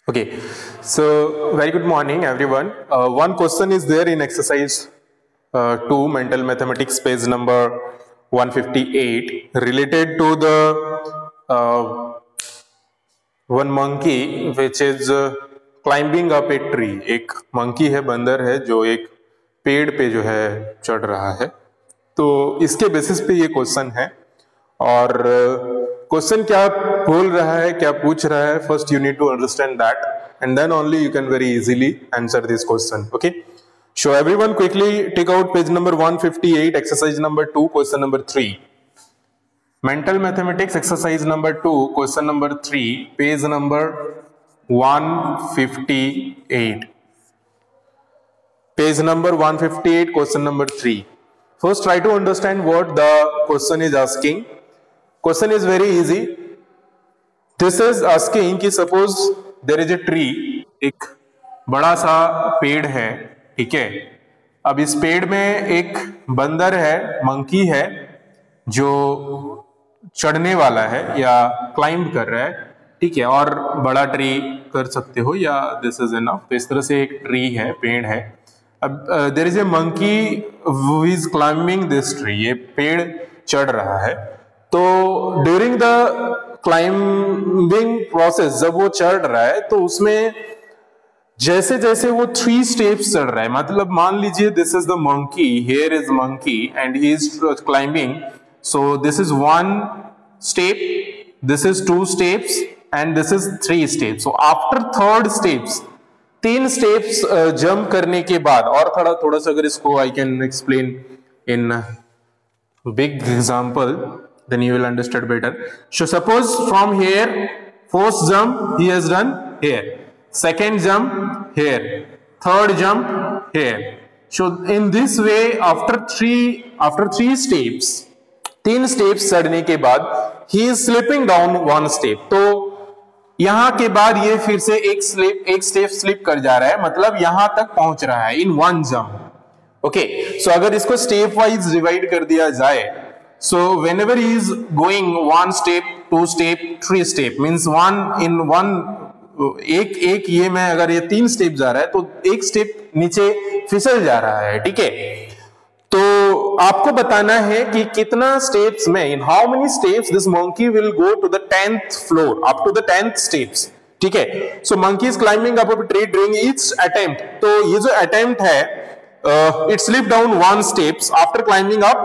Okay, so very good morning, everyone. One question is there in exercise 2, mental mathematics, page number 158, related to the one monkey which is climbing up a tree. एक monkey है, बंदर है जो एक पेड़ पे जो है चढ़ रहा है. तो इसके बेसिस पे ये क्वेश्चन है और क्वेश्चन क्या बोल रहा है, क्या पूछ रहा है, first you need to understand that and then only you can very easily answer this question. Okay, so everyone quickly take out page number 158, exercise number 2, question number 3. Mental mathematics exercise number 2, question number 3, page number 158. Page number 158, question number 3. First, try to understand what the question is asking. Question is very easy. This is asking कि suppose there is a tree, एक बड़ा सा पेड़ है, ठीक है. अब इस पेड़ में एक बंदर है, मंकी है, जो चढ़ने वाला है या क्लाइंब कर रहा है, ठीक है. और बड़ा ट्री कर सकते हो या दिस इज इनफ. तो इस तरह से एक ट्री है, पेड़ है. अब there is a monkey who is climbing this tree. ये पेड़ चढ़ रहा है. तो ड्यूरिंग द क्लाइंबिंग प्रोसेस, जब वो चढ़ रहा है तो उसमें जैसे जैसे वो 3 स्टेप्स चढ़ रहा है, मतलब मान लीजिए this is the monkey, here is monkey and he is climbing. So this is 1 step, this is 2 steps and this is 3 steps. So after 3rd steps, 3 steps jump करने के बाद, और थोड़ा सा अगर इसको I can explain in big example, then you will understand better. So suppose from here, first jump he has done here, second jump here, third jump here. So in this way, after 3 steps, 3 steps चढ़ने के बाद ही is slipping down 1 step. तो यहां के बाद ये फिर से एक स्टेप स्लिप कर जा रहा है, मतलब यहां तक पहुंच रहा है इन 1 जंप. ओके, सो अगर इसको स्टेप वाइज डिवाइड कर दिया जाए, so whenever he is going 1 step, 2 step, 3 step, means 1 इन 1, एक ये में अगर ये 3 स्टेप जा रहा है तो एक स्टेप नीचे फिसल जा रहा है, ठीक है. तो आपको बताना है कि कितना स्टेप्स में, in how many steps this monkey will go to the 10th floor, up to the 10th steps, ठीक है. So monkey is climbing up a tree during each attempt. तो ये जो अटेम्प्ट है, it slip down 1 steps after climbing up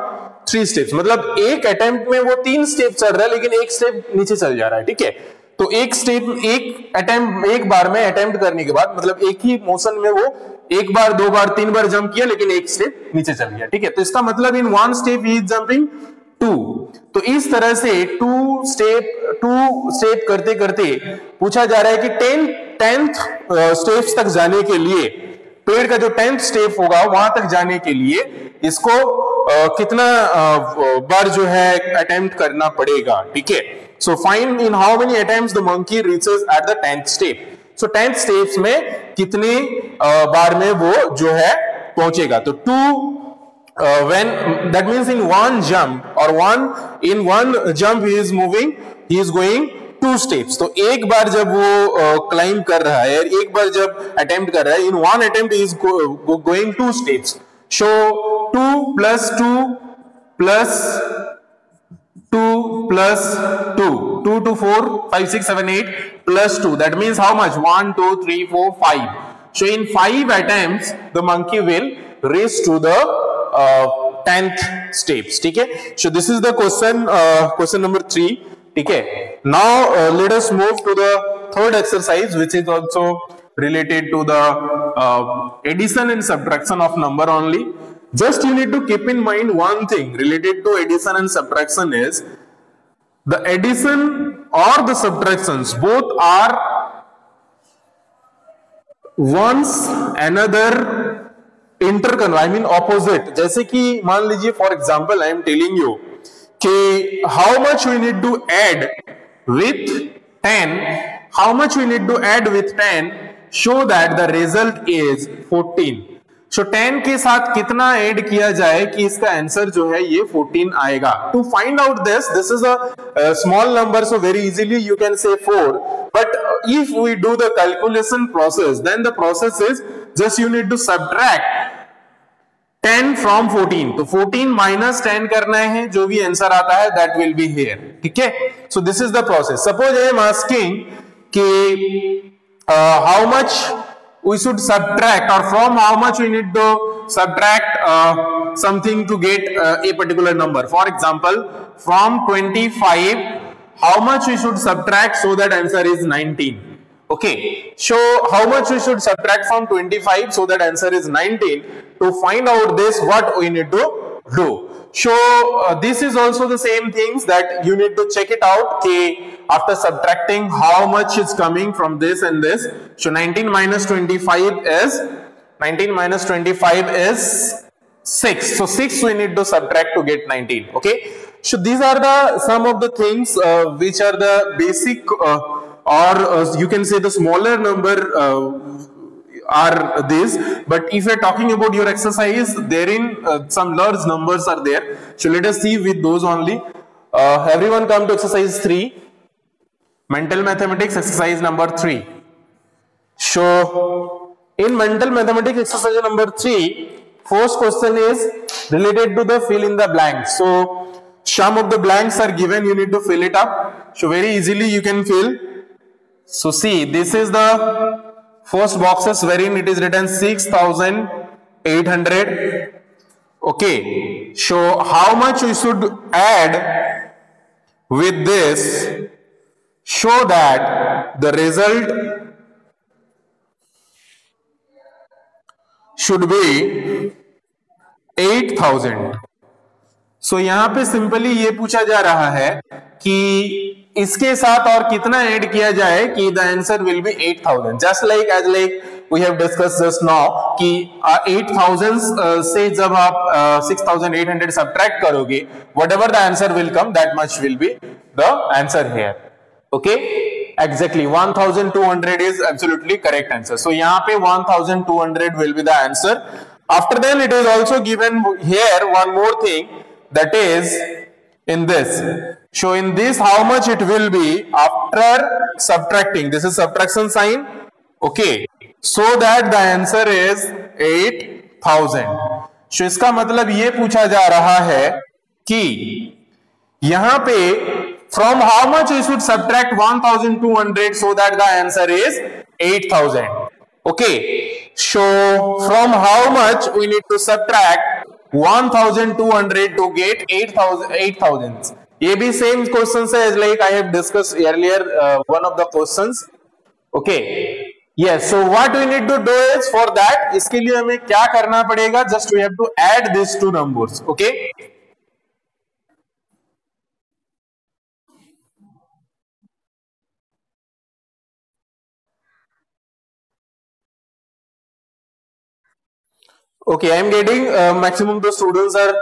3 steps. मतलब एक attempt में वो 3 स्टेप चढ़ रहा है लेकिन एक स्टेप नीचे चल जा रहा है, ठीक है. तो एक स्टेप, एक बार में अटेम्प्ट करने के बाद, मतलब एक ही मोशन में वो 1 बार 2 बार 3 बार जंप किया लेकिन एक स्टेप नीचे चल गया, ठीक है. तो इसका मतलब इन 1 स्टेप ही इज जंपिंग 2. तो इस तरह से 2 स्टेप करते करते पूछा जा रहा है कि 10th स्टेप्स तक जाने के लिए, पेड़ का जो 10th स्टेप होगा वहां तक जाने के लिए इसको कितना बार जो है अटेम्प्ट करना पड़ेगा, ठीक है. So find in how many attempts the monkey reaches at the 10th step. So 10th steps में कितने बार में वो जो है पहुंचेगा. तो 2 when that means in 1 jump or in 1 jump he is moving, he is going 2 steps. तो एक बार जब वो क्लाइंब कर रहा है, एक बार जब अटेम्प्ट कर रहा है, in 1 attempt he is going 2 steps. So 2 plus 2 plus 2 plus 2, 2 to 4, 5, 6, 7, 8 plus 2. That means how much? 1, 2, 3, 4, 5. So in 5 attempts, the monkey will reach to the 10th steps. ठीक है. So this is the question number 3. ठीक है. Now let us move to the third exercise, which is also related to the addition and subtraction of number only. Just you need to keep in mind one thing related to addition and subtraction is the addition or the subtractions both are once another I mean opposite. जैसे कि मान लीजिए for example I am telling you कि how much we need to add with 10, how much we need to add with 10 show that the result is 14. सो 10 के साथ कितना add किया जाए कि इसका आंसर जो है ये 14 आएगा. To find out this is a small number, so very easily you can say 4, but if we do the calculation process, then the process is just you need to subtract 10 from 14. तो 14 minus 10 करना है, जो भी answer आता है that will be here. ठीक है, so this is the process. Suppose I am asking कि how much we should subtract, or from how much we need to subtract something to get a particular number. For example, from 25 how much we should subtract so that answer is 19. Okay, so how much we should subtract from 25 so that answer is 19? To find out this, what we need to do? So this is also the same things that you need to check it out. Okay, after subtracting how much is coming from this and this, so 19 minus 25 is 6. So 6 we need to subtract to get 19. Okay, so these are the some of the things which are the basic or you can say the smaller number are this. But if you're talking about your exercise, therein some large numbers are there, so let us see with those only. Everyone come to exercise 3, mental mathematics exercise number 3. So in mental mathematics exercise number 3, first question is related to the fill in the blanks. So some of the blanks are given, you need to fill it up. So very easily you can fill. So see, this is the first boxes wherein it is written 6,800. Okay, so how much we should add with this so that the result should be 8,000. सो यहां पे simply ये पूछा जा रहा है कि इसके साथ और कितना ऐड किया जाए कि the answer will be 8,000. Just like as like we have discuss just now कि 8,000 से जब आप 6,800 सब्ट्रैक्ट करोगे, whatever the answer will come, that much will be the answer here. Okay, exactly 1,200 is absolutely correct answer. So यहाँ पे 1,200 will be the answer. After then it is also given here one more thing, that is in this. So in this how much it will be after subtracting, this is subtraction sign. Okay, so that the answer is 8,000. So इसका मतलब ये पूछा जा रहा है कि यहाँ पे from how much we should subtract 1,200 so that the answer is 8,000. Okay, so from how much we need to subtract 1,200 to get 8,000. ये भी same questions है, like I have discussed earlier one of the questions. Okay, yes, so what we need to do is for that, इसके लिए हमें क्या करना पड़ेगा, just we have to add these two numbers. Okay, okay, I am getting maximum the students are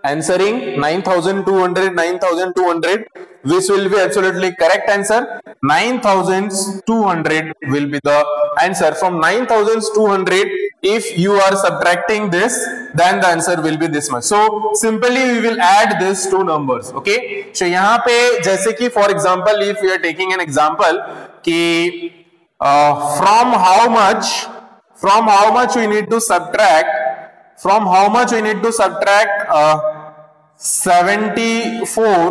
answering 9,200, 9,200, which will be absolutely correct answer. 9,200 will be the answer. From 9,200, if you are subtracting this, then the answer will be this much. So simply we will add these two numbers. Okay, so यहाँ पे जैसे कि for example, if we are taking an example कि from how much we need to subtract, 74,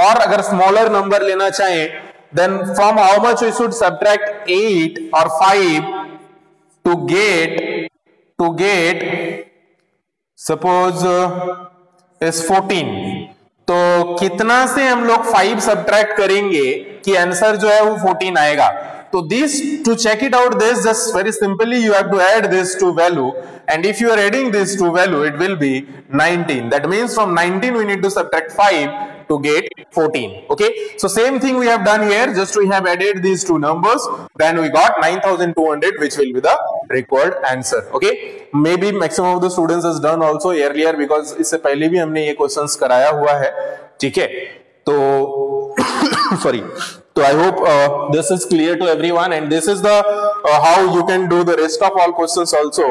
और अगर smaller number लेना चाहें, then from how much we should subtract 8 or 5 to get suppose is 14. तो कितना से हम लोग 5 सब्ट्रैक्ट करेंगे कि आंसर जो है वो 14 आएगा. तो this, to check it out, this just very simply you have to add this to value, and if you are adding this to value, it will be 19. That means from 19 we need to subtract 5 to get 14. Okay, so same thing we have done here, just we have added these two numbers, then we got 9,200, which will be the required answer. Okay, maybe maximum of the students has done also earlier, because इससे पहले भी हमने ये questions कराया हुआ है. ठीक है, तो sorry. So I hope this is clear to everyone, and this is the how you can do the rest of all questions also.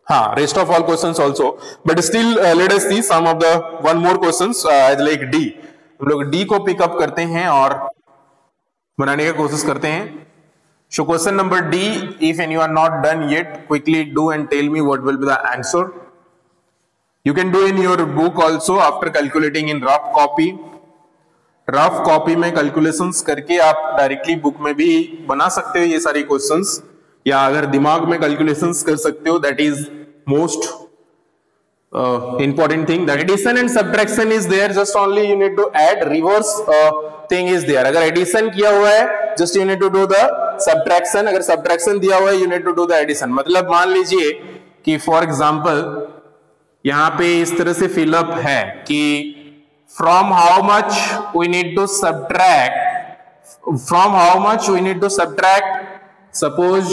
हाँ, rest of all questions also, but still let us see some of the one more questions like D. हम लोग D को pick up करते हैं और बनाने की कोशिश करते हैं. So question number D, if you are not done yet, quickly do and tell me what will be the answer. You can do in your book also after calculating in rough copy. Rough copy में calculations करके आप directly book में भी बना सकते हो ये सारी क्वेश्चंस, या अगर दिमाग में कैलकुलेशंस कर सकते हो, that is most important thing. That addition and subtraction is there, just only you need to add, reverse thing is there. अगर एडिशन किया हुआ है just you need to do the subtraction, अगर सब्ट्रैक्शन दिया हुआ है you need to do the addition. मतलब मान लीजिए कि फॉर एग्जांपल यहां पे इस तरह से फिलअप है कि from how much we need to subtract, suppose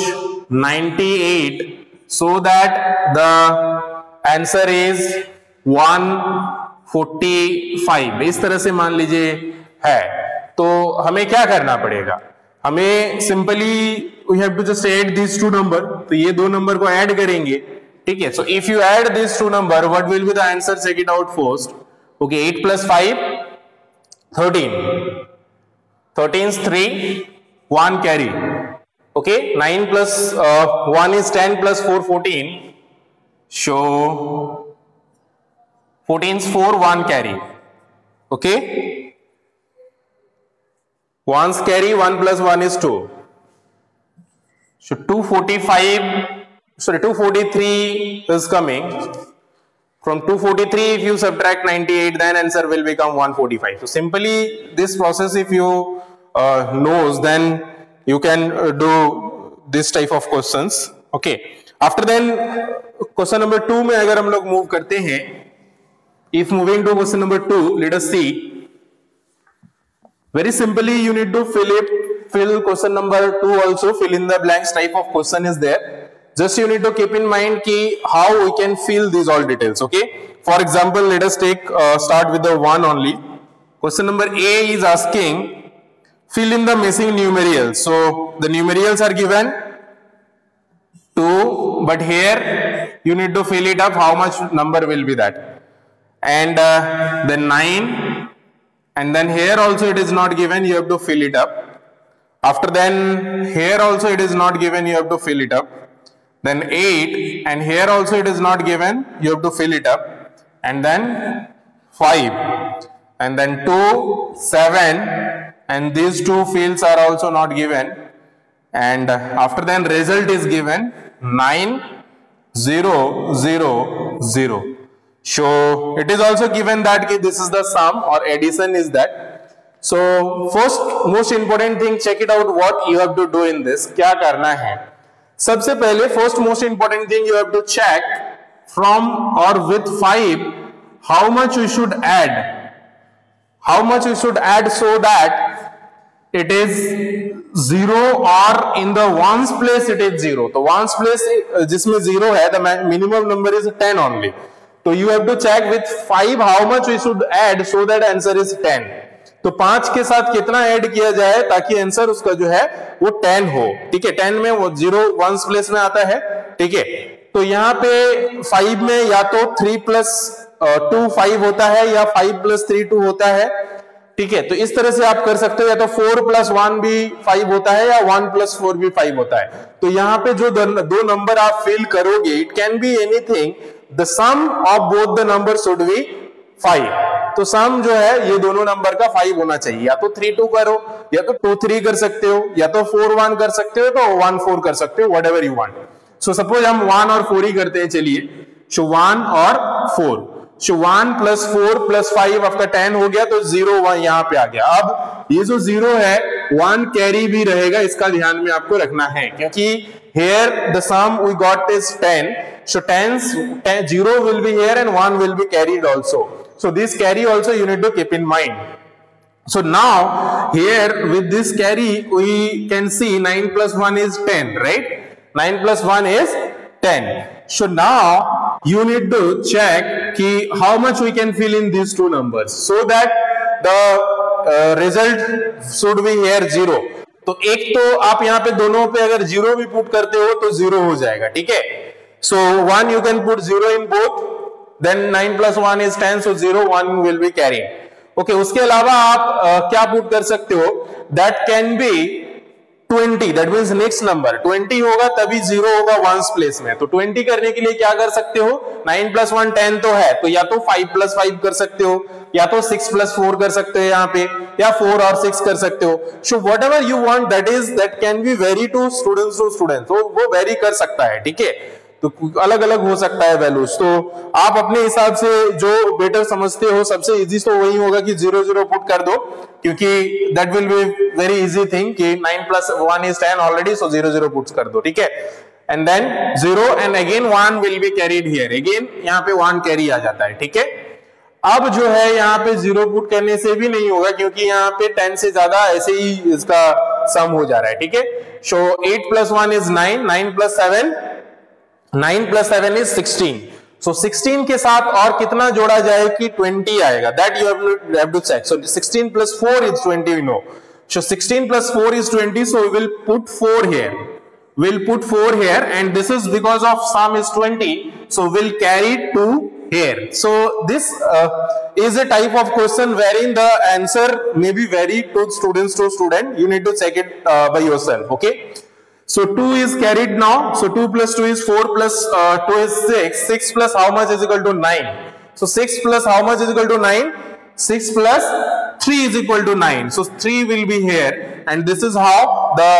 98, so that the answer is 145. इस तरह से मान लीजिए है, तो हमें क्या करना पड़ेगा, हमें simply we have to just add these two number. तो ये दो नंबर को ऐड करेंगे, ठीक है. So if you add these two number, what will be the answer? Check it out first. Okay, 8 plus 5, 13. 13 is 3, 1 carry. Okay, 9 plus 1 is 10 plus 4, 14. So 14 is 4, 1 carry. Okay, 1's carry, 1 plus 1 is 2. So 243 is coming. From 243, if you subtract 98, then answer will become 145. So simply this process, if you knows, then you can do this type of questions. Okay. After then, question number 2 में अगर हम लोग move करते हैं, if moving to question number 2, let us see. Very simply, you need to fill question number 2 also. Fill in the blanks type of question is there. Just you need to keep in mind ki how we can fill these all details. Okay. For example, let us take start with the 1 only. Question number A is asking fill in the missing numerals. So the numerals are given 2, but here you need to fill it up. How much number will be that? And then 9, and then here also it is not given. You have to fill it up. After then here also it is not given. You have to fill it up. Then 8, and here also it is not given, you have to fill it up. And then 5, and then 2, 7, and these two fields are also not given. And after then result is given 9, 0, 0, 0. So it is also given that this is the sum or addition is that. So first most important thing, check it out what you have to do in this. क्या करना है? सबसे पहले first most important thing you have to check from और with 5 how much we should add so that it is 0 और in the ones place it is 0. तो ones place जिसमें 0 है, the minimum number is 10 only. तो you have to check with 5 how much we should add so that answer is 10. तो 5 के साथ कितना add किया जाए ताकि आंसर उसका जो है वो 10 हो. ठीक है, 10 में वो 0 वंस प्लेस में आता है. ठीक है, तो यहाँ पे 5 में या तो 3 प्लस 2 5 होता है, या 5 प्लस 3 2 होता है. ठीक है, तो इस तरह से आप कर सकते हो, या तो 4 प्लस 1 भी 5 होता है, या 1 प्लस 4 भी 5 होता है. तो यहाँ पे जो दो नंबर आप फिल करोगे, it can be anything, the sum of both the number should be 5. तो सम जो है ये दोनों नंबर का 5 होना चाहिए. या तो 3 2 करो, या तो 2 3 कर सकते हो, या तो 4 1 कर सकते हो, तो 1 4 कर सकते हो, whatever you want. So suppose हम 1 और 4 ही करते हैं. चलिए, सो 1 और 4, सो 1 प्लस 4 प्लस 5 आपका 10 हो गया. तो 0 1 यहाँ पे आ गया. अब ये जो 0 है 1 कैरी भी रहेगा, इसका ध्यान में आपको रखना है, क्योंकि here the sum we got is 10. So 0 will be here and 1 will be carried also. So this carry also you need to keep in mind. So now here with this carry we can see 9 plus 1 is 10, right? 9 plus 1 is 10. So now you need to check ki how much we can fill in these two numbers so that the result should be here 0. तो एक तो आप यहाँ पे दोनों पे अगर 0 भी पुट करते हो तो 0 हो जाएगा. ठीक है, So 1 you can put 0 in both, then 9 plus 1 is 10, so 0 1 will be carried. Okay, उसके अलावा आप क्या पुट कर सकते हो, that can be 20, that means next number 20 होगा तभी 0 होगा वंस प्लेस में, तो 20 करने के लिए क्या कर सकते हो, 9 plus 1 10 तो है, तो या तो 5 plus 5 कर सकते हो, या तो 6 plus 4 कर सकते हो यहाँ पे, या 4 और 6 कर सकते हो. So whatever you want, that can be vary to students, तो वो वेरी कर सकता है. ठीक है, तो अलग अलग हो सकता है वैल्यूज, तो आप अपने हिसाब से जो बेटर समझते हो, सबसे इजी तो वही होगा कि 0 0 पुट कर दो, क्योंकि that will be very easy thing कि 9 plus 1 is 10 already, so 0 0 puts कर दो. ठीक है, and then 0 and again 1 will be carried here, again यहाँ पे 1 कैरी आ जाता है. ठीक है, अब जो है यहाँ पे 0 पुट करने से भी नहीं होगा, क्योंकि यहाँ पे 10 से ज्यादा ऐसे ही इसका सम हो जा रहा है. ठीक है, सो 8 plus 1 is 9, 9 plus 7 is 16. So 16 के साथ और कितना जोड़ा जाए कि 20 आएगा, that you have to check. So 16 plus 4 is 20, we know. So 16 plus 4 is 20, so we will put 4 here. We'll put 4 here, and this is because of sum is 20, so we'll carry 2 here. So this is a type of question wherein the answer may be vary to student. You need to check it by yourself. Okay. So 2 is carried now. So 2 plus 2 is 4 plus 2 is 6. 6 plus how much is equal to 9? So 6 plus how much is equal to 9? 6 plus 3 is equal to 9. So 3 will be here, and this is how the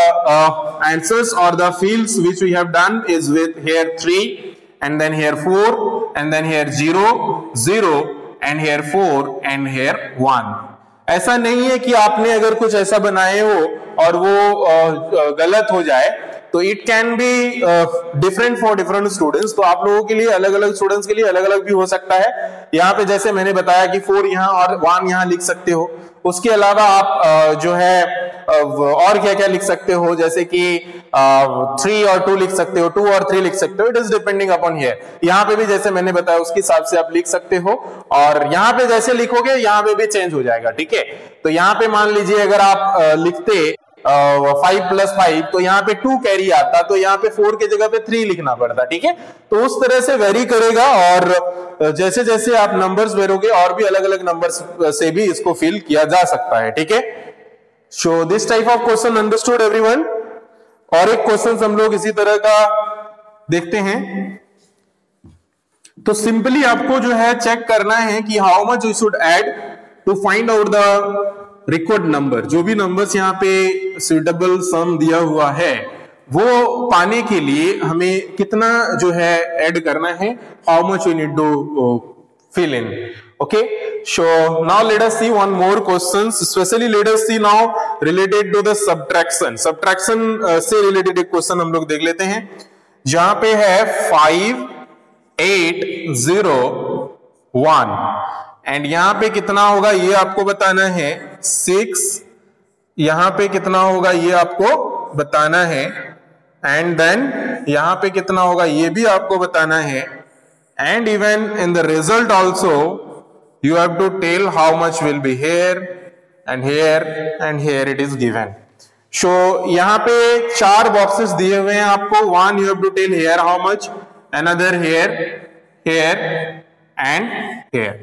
answers or the fields which we have done is with here 3, and then here 4, and then here 0, 0, and here 4, and here 1. ऐसा नहीं है कि आपने अगर कुछ ऐसा बनाए हो और वो गलत हो जाए, तो it can be different for different students. तो आप लोगों के लिए अलग अलग स्टूडेंट्स के लिए अलग अलग भी हो सकता है. यहाँ पे जैसे मैंने बताया कि 4 यहाँ और 1 यहाँ लिख सकते हो. उसके अलावा आप जो है और क्या क्या लिख सकते हो, जैसे कि 3 और 2 लिख सकते हो, 2 और 3 लिख सकते हो. It is depending upon here. यहाँ पे भी जैसे मैंने बताया उसके हिसाब से आप लिख सकते हो, और यहाँ पे जैसे लिखोगे यहाँ पे भी चेंज हो जाएगा. ठीक है, तो यहाँ पे मान लीजिए अगर आप लिखते 5 plus 5, तो यहाँ पे 2 कैरी आता, तो यहाँ पे 4 के जगह पे 3 लिखना पड़ता. ठीक है, तो उस तरह से वेरी करेगा, और जैसे जैसे आप नंबर्स भरोगे और भी अलग अलग नंबर्स से भी इसको फिल किया जा सकता है. ठीक है, so this type of question understood everyone. और एक क्वेश्चन हम लोग इसी तरह का देखते हैं. तो सिंपली आपको जो है चेक करना है कि how much you should add to find out the required number. जो भी नंबर्स यहाँ पे सुटेबल सम दिया हुआ है वो पाने के लिए हमें कितना जो है ऐड करना है, how much we need to fill in. Okay, so now let us see one more questions. Especially let us see now related to the subtraction. Subtraction से related एक क्वेश्चन हम लोग देख लेते हैं, जहां पे है 5 8 0 1, एंड यहां पे कितना होगा ये आपको बताना है. 6 यहां पे कितना होगा ये आपको बताना है, एंड देन यहां पे कितना होगा ये भी आपको बताना है. And even in the result also you have to tell how much will be here and here and here it is given. So यहाँ पे 4 boxes दिए हुए हैं आपको. One you have to tell here how much, another here, here and here.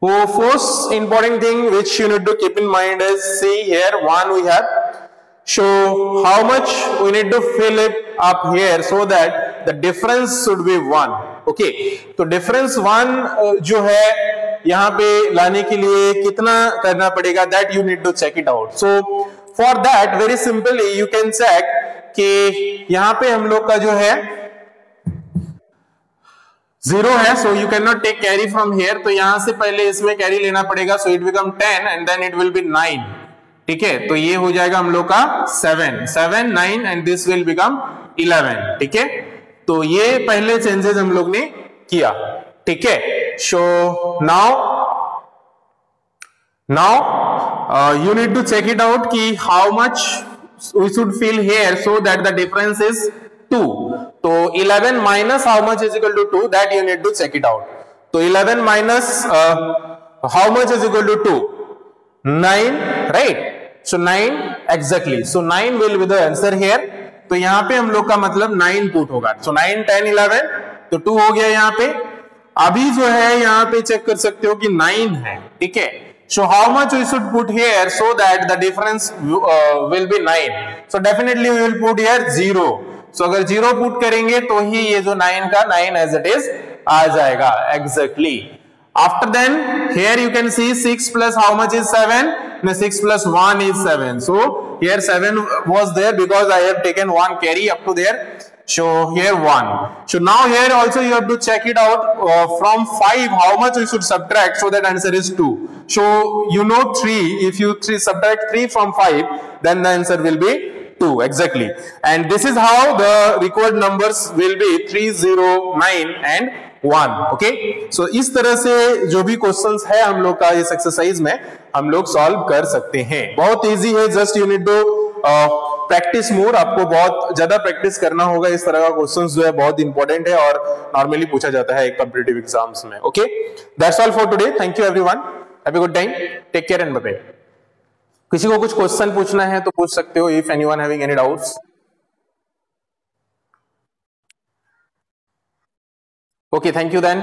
So first important thing which you need to keep in mind is, see here 1 we have. So how much we need to fill it up here so that the difference should be 1. Okay, तो difference 1 जो है यहाँ पे लाने के लिए कितना करना पड़ेगा, that you need to check it out. So for that very simply you can check कि यहाँ पे हम लोग का जो है 0 है, so you can not take carry from here. तो यहां से पहले इसमें कैरी लेना पड़ेगा, so it become 10 and then it will be 9. ठीक है, तो ये हो जाएगा हम लोग का 7 7 9 एंड दिस विल बिकम 11. ठीक है, तो ये पहले चेंजेस हम लोग ने किया. ठीक है, so now you need to check it out कि how much we should fill here so that the difference is 2. तो 11 minus how much is equal to 2, that you need to check it out. तो 11 minus how much is equal to 2, 9, right. So 9 exactly, so 9 will be the answer here. तो यहां पे हम लोग का मतलब 9 put होगा. सो 9 10 11 तो 2 हो गया यहाँ पे। अभी जो है यहाँ पे चेक कर सकते हो कि 9 है, ठीक है। So how much we should put here so that the difference will be 9? So definitely we will put here 0. So अगर 0 पुट करेंगे तो ही ये जो 9 का 9 as it is आ जाएगा exactly. After then here you can see 6 plus how much is 7? No, 6 plus 1 is 7. So here 7 was there because I have taken one carry up to there. So here 1. So now here also you have to check it out from 5 how much we should subtract, so that answer is 2. So you know 3, if you subtract 3 from 5 then the answer will be 2 exactly. And this is how the required numbers will be 3, 0, 9 and 1. Okay, so इस तरह से जो भी questions है हम लोग का इस एक्सरसाइज में हम लोग सॉल्व कर सकते हैं। बहुत इजी है, just you need to practice more. आपको बहुत ज्यादा प्रैक्टिस करना होगा। इस तरह का क्वेश्चंस जो है बहुत इंपॉर्टेंट है और नॉर्मली पूछा जाता है एक कॉम्पिटिटिव एग्जाम्स में। Okay, that's all for today. Thank you everyone, have a good time, take care and bye bye. किसी को कुछ क्वेश्चन पूछना है तो पूछ सकते हो, if anyone having any doubts. Okay, thank you then.